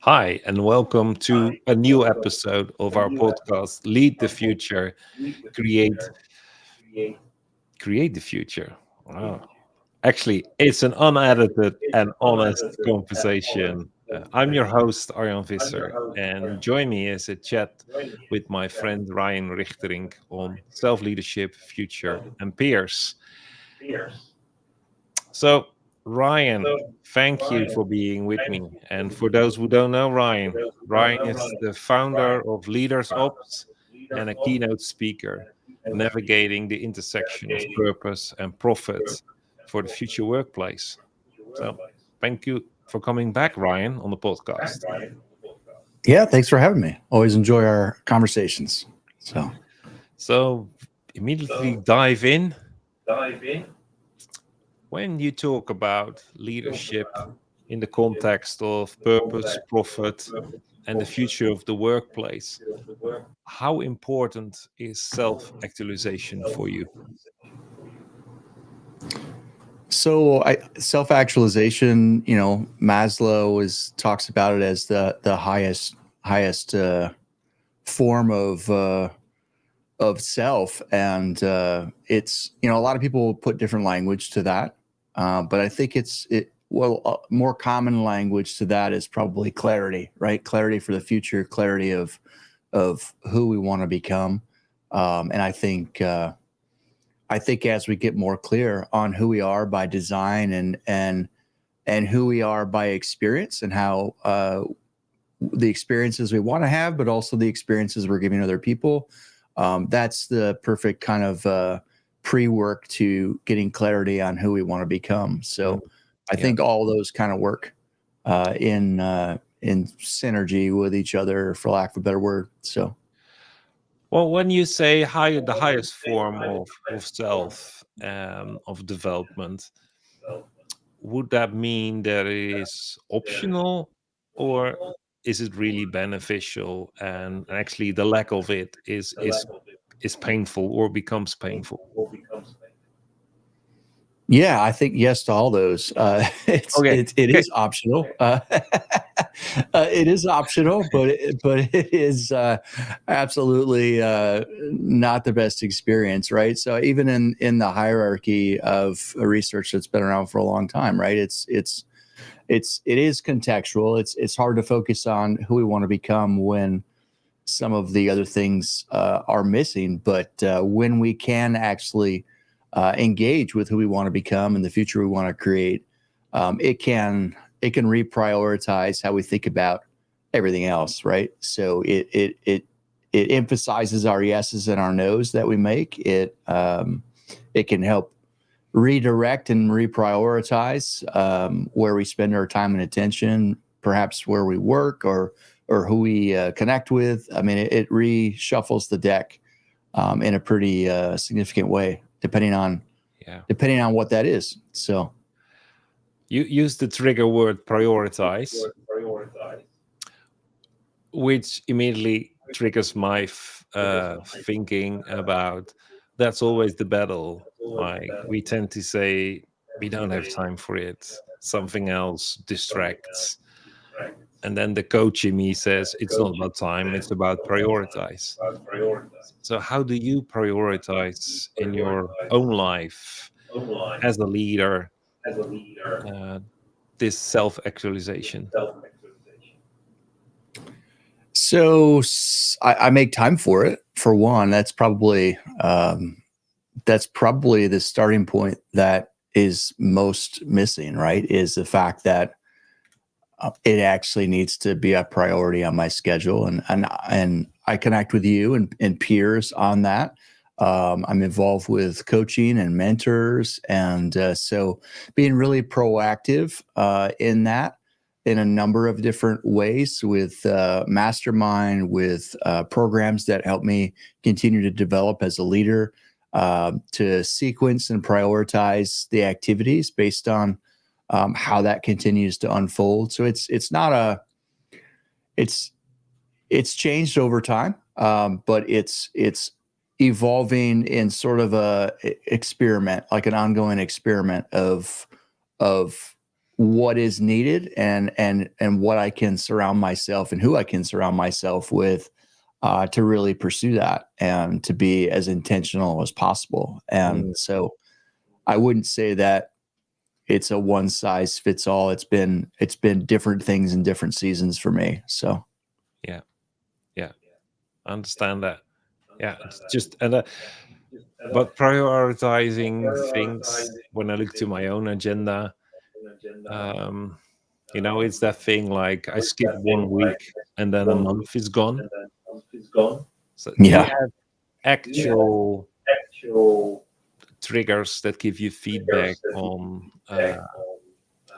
Hi, and welcome to a new episode of our podcast, Lead the Future, Create Create the Future. Wow. Actually, it's an unedited and honest conversation. I'm your host, Arjan Visser, and join me as a chat with my friend Ryan Rigterink on self-leadership, future, and peers. So, Ryan, thank you for being with me. And for those who don't know Ryan is the founder of Leaders Ops and a keynote speaker, navigating the intersection of purpose and profit for the future workplace. So, thank you for coming back, Ryan, on the podcast. Yeah, thanks for having me. Always enjoy our conversations. So, immediately dive in. When you talk about leadership in the context of purpose, profit, and the future of the workplace, how important is self actualization for you? Self-actualization, Maslow talks about it as the highest form of self, and it's a lot of people put different language to that, but I think more common language to that is probably clarity, right? Clarity for the future, clarity of who we want to become, and I think as we get more clear on who we are by design and who we are by experience, and how the experiences we want to have, but also the experiences we're giving other people, that's the perfect kind of pre-work to getting clarity on who we want to become. So I Yeah. think all those kind of work in synergy with each other, for lack of a better word. So. Well, when you say the highest form of self of development, would that mean that it is optional, or is it really beneficial, and actually the lack of it is painful or becomes painful? Yeah, I think yes to all those. Okay. It Okay. is optional. It is optional, but it is absolutely not the best experience, right? So even in the hierarchy of research that's been around for a long time, right? It is contextual. It's hard to focus on who we want to become when some of the other things are missing. But when we can actually engage with who we want to become and the future we want to create, it can reprioritize how we think about everything else, right? So it emphasizes our yeses and our nos that we make. It can help redirect and reprioritize where we spend our time and attention, perhaps where we work or who we connect with. I mean, it reshuffles the deck in a pretty significant way, depending on Yeah. what that is. So You use the trigger word prioritize, which immediately triggers my thinking about that's always the battle. Like we tend to say, we don't have time for it. Something else distracts. And then the coach in me says, it's not about time, it's about prioritize. So, how do you prioritize in your own life as a leader uh, this self actualization? so I make time for it. For one, that's probably the starting point that is most missing, right? Is the fact that it actually needs to be a priority on my schedule, and I connect with you and peers on that. I'm involved with coaching and mentors, and so being really proactive in that, in a number of different ways, with mastermind, with programs that help me continue to develop as a leader, to sequence and prioritize the activities based on how that continues to unfold. So it's not a it's changed over time, but it's evolving in sort of a experiment, like an ongoing experiment of what is needed and what I can surround myself and who I can surround myself with to really pursue that and to be as intentional as possible. And Mm, so I wouldn't say that it's a one size fits all. It's been different things in different seasons for me. So yeah, yeah, I understand that. Yeah, it's just but prioritizing things when I look to my own agenda, um, it's that thing like I skip 1 week and then a month is gone. So, do you yeah. have actual triggers that give you feedback on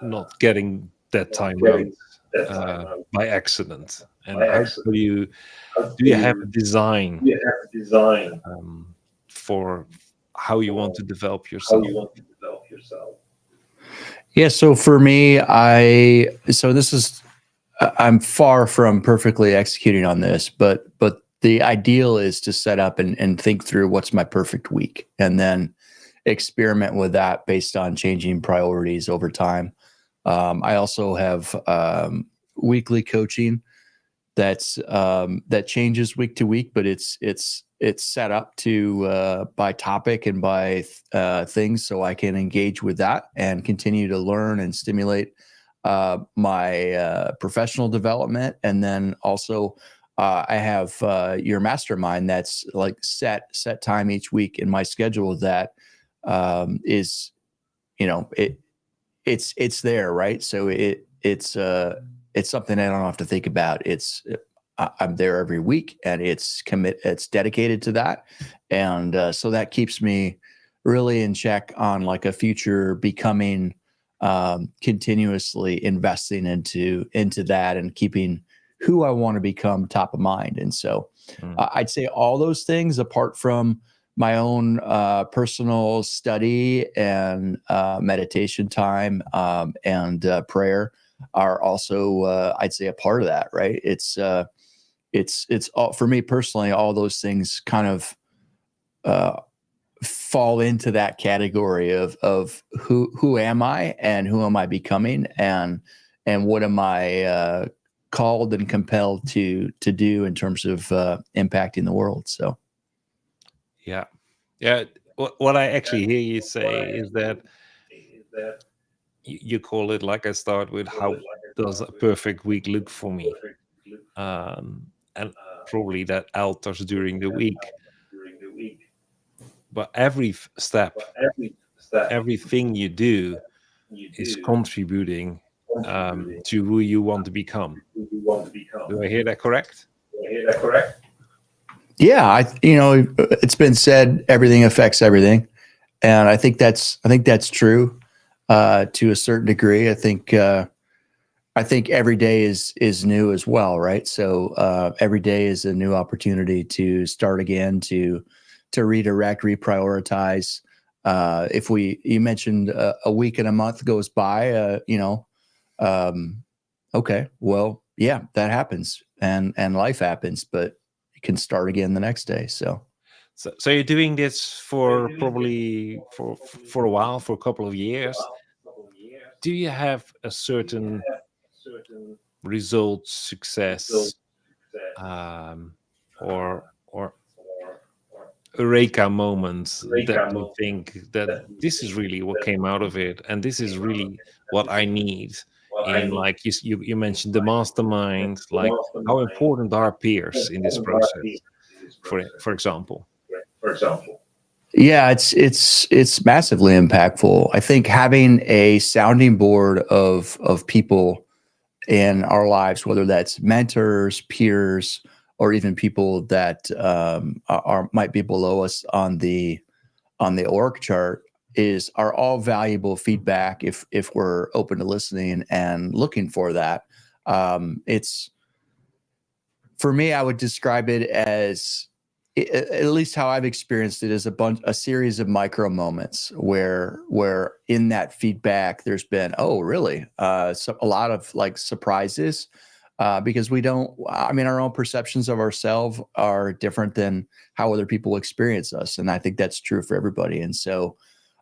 not getting that time out by accident? And how do you have a design um, for how you want to develop yourself? Yeah. So for me, this is, I'm far from perfectly executing on this, but the ideal is to set up and think through what's my perfect week and then experiment with that based on changing priorities over time. I also have weekly coaching that changes week to week, but it's set up to by topic and by things, so I can engage with that and continue to learn and stimulate my professional development. And then also, I have your mastermind that's like set time each week in my schedule that is it it's there, right? So it's something I don't have to think about. I'm there every week, and it's dedicated to that, and so that keeps me really in check on like a future becoming, continuously investing into that and keeping who I want to become top of mind. And so Mm, I'd say all those things, apart from my own personal study and meditation time, and prayer, are also, I'd say, a part of that. Right? It's all for me personally. All those things kind of uh, fall into that category of who am I and who am I becoming, and what am I called and compelled to do in terms of impacting the world. So yeah, yeah. What I actually hear you say is that you call it, like I start with, how does a perfect week look for me? And probably that alters during the week, but every step, everything you do is contributing to who you want to become. Do I hear that correct? yeah, it's been said, everything affects everything, and I think that's true to a certain degree. I think every day is new as well, right? So every day is a new opportunity to start again, to redirect, reprioritize. If you mentioned a week and a month goes by, um, okay, well, yeah, that happens, and life happens, but you can start again the next day. So So you're doing this for probably for a while, for a couple of years. Do you have a certain result, success, um, or eureka moments that you think that this is really what came out of it, and this is really what I need in, like you mentioned the mastermind, like how important are peers in this process, for example? yeah, it's massively impactful. I think having a sounding board of people in our lives, whether that's mentors, peers, or even people that might be below us on the org chart, are all valuable feedback if we're open to listening and looking for that. It's For me, I would describe it as, at least how I've experienced it, as a series of micro moments where in that feedback there's been, oh really, so a lot of like surprises, because we don't, I mean, our own perceptions of ourselves are different than how other people experience us, and I think that's true for everybody. And so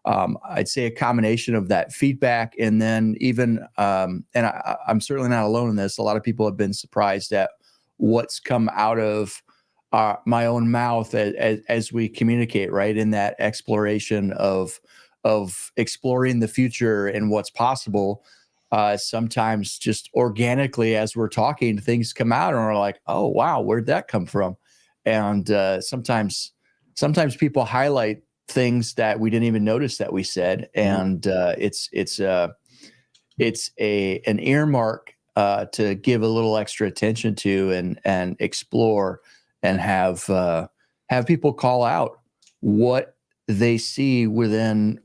I'd say a combination of that feedback, and then even, and I'm certainly not alone in this. A lot of people have been surprised at what's come out of my own mouth as we communicate, right? In that exploration of exploring the future and what's possible. Sometimes just organically as we're talking, things come out and we're like, oh wow, where'd that come from? And sometimes people highlight things that we didn't even notice that we said, and it's an earmark to give a little extra attention to and explore, and have people call out what they see within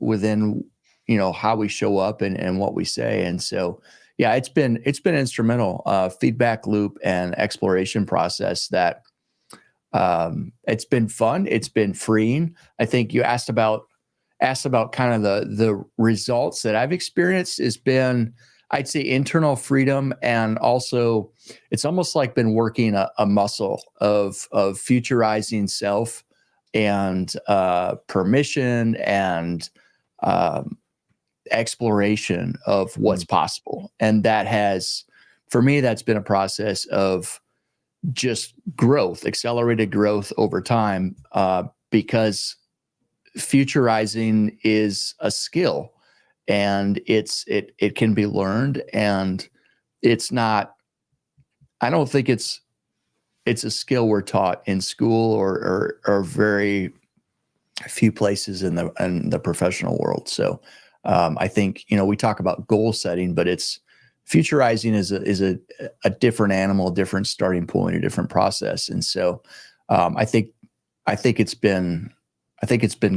how we show up and what we say. And so yeah, it's been instrumental, feedback loop and exploration process that it's been fun. It's been freeing. I think you asked about kind of the results that I've experienced has been, I'd say, internal freedom, and also it's almost like been working a muscle of futurizing self and permission and exploration of what's possible. And that has, for me, that's been a process of just growth, accelerated growth over time, because futurizing is a skill, and it can be learned, and it's not, I don't think it's a skill we're taught in school or very few places in the professional world. So I think, we talk about goal setting, but it's futurizing is a different animal, different starting point, a different process. And so I think it's been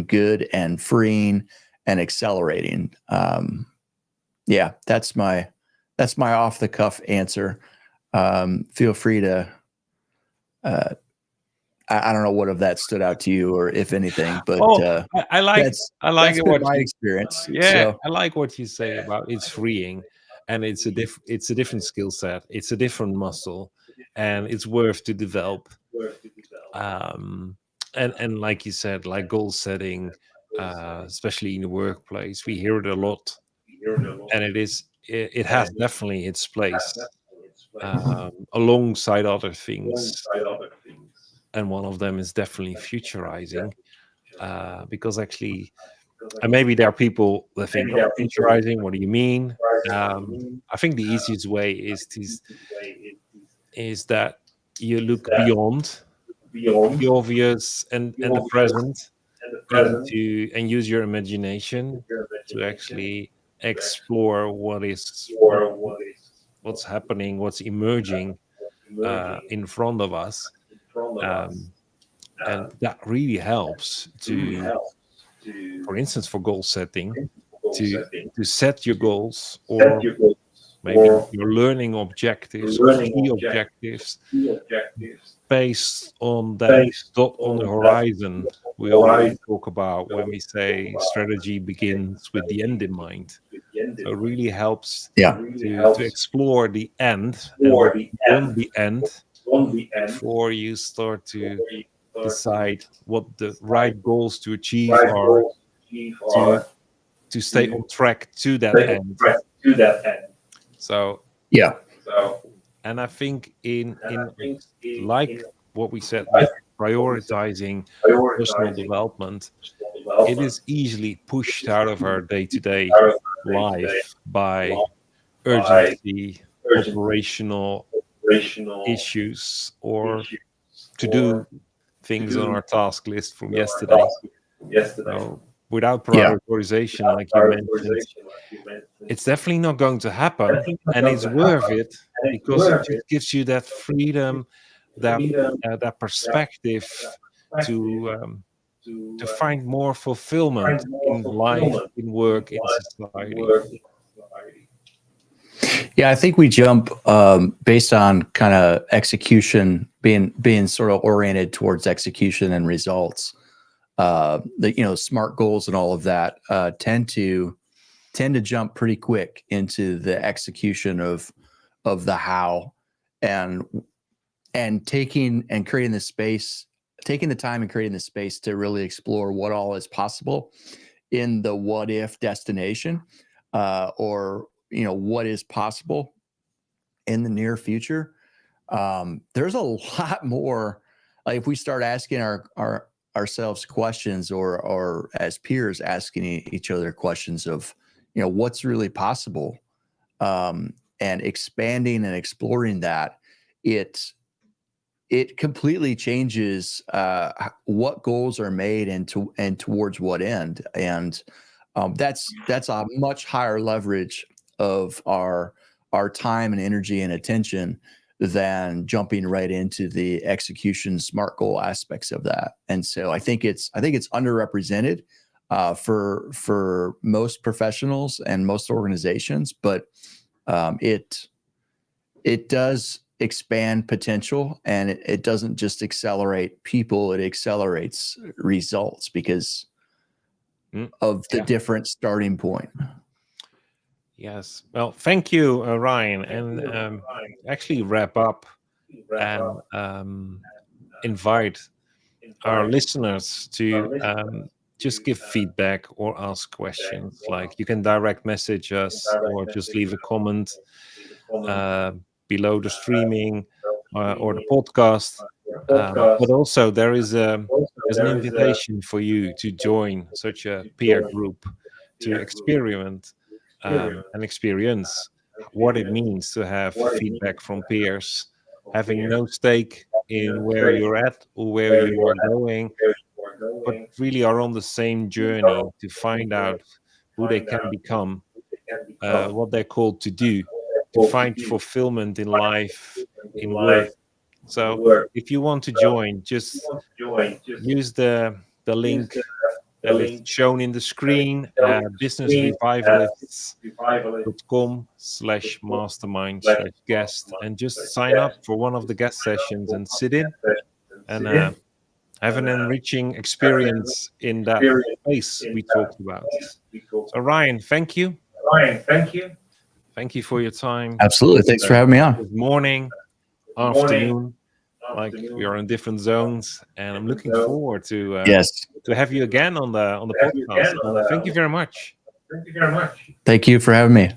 good and freeing and accelerating. Yeah, that's my off the cuff answer. Feel free to, I don't know what of that stood out to you, or if anything, but I like that's been what my you, experience. yeah, So I like what you say about it's freeing, and it's a different skill set, it's a different muscle, and it's worth to develop. Um, and like you said, like goal setting, especially in the workplace, we hear it a lot, and it has definitely its place alongside other things, and one of them is definitely futurizing, because actually, and maybe there are people that think, oh, futurizing, what do you mean? I think the easiest way is that you look beyond the obvious and the present, into and use your imagination to actually explore what's happening, what's emerging in front of us. um, and that really helps to, for instance, for goal setting, to set your goals, or maybe your learning objectives or key objectives, based on that dot on the horizon we always talk about when we say strategy begins with the end in mind. So it really helps yeah, to explore the end and what's beyond the end before you start to decide what the right goals to achieve are, to stay on track to that end. So, yeah, and I think in like what we said with prioritizing personal development, it is easily pushed out of our day-to-day life by urgency, operational issues, or to do things on our task list from yesterday. So without yeah, prioritization, like you mentioned, it's definitely not going to happen, and it's worth it because it just gives you that freedom, that that perspective to find more fulfillment in life, in work, in society. yeah. I think we jump based on kind of execution, being sort of oriented towards execution and results. The smart goals and all of that tend to jump pretty quick into the execution of the how, and taking and creating the space, taking the time and creating the space to really explore what all is possible in the what if destination, or what is possible in the near future. There's a lot more. Like if we start asking ourselves questions, or as peers asking each other questions of what's really possible, and expanding and exploring that, it completely changes what goals are made and towards what end. And that's a much higher leverage of our time and energy and attention than jumping right into the execution SMART goal aspects of that. And so I think it's underrepresented for most professionals and most organizations, but it does expand potential, and it doesn't just accelerate people, it accelerates results because of the different starting point. Yes. Well, thank you, Ryan. And actually wrap up and invite our listeners to just give feedback or ask questions. Like you can direct message us or just leave a comment below the streaming or the podcast. But also there's an invitation for you to join such a peer group to experiment and experience what it means to have feedback from peers, having no stake in where you're at or where you are going, but really are on the same journey to find out who they can become, what they're called to do, to find fulfillment in life, in work. So if you want to join, just use the link that is shown in the screen, businessrevivalists.com/mastermind/guest, and just sign up for one of the guest sessions and sit in and have an enriching experience in that space we talked about. So Ryan, thank you. Thank you for your time. Absolutely. Thanks for having me on. Good morning, afternoon, like we are in different zones, and I'm looking forward to have you again on the podcast. Thank you very much. Thank you for having me.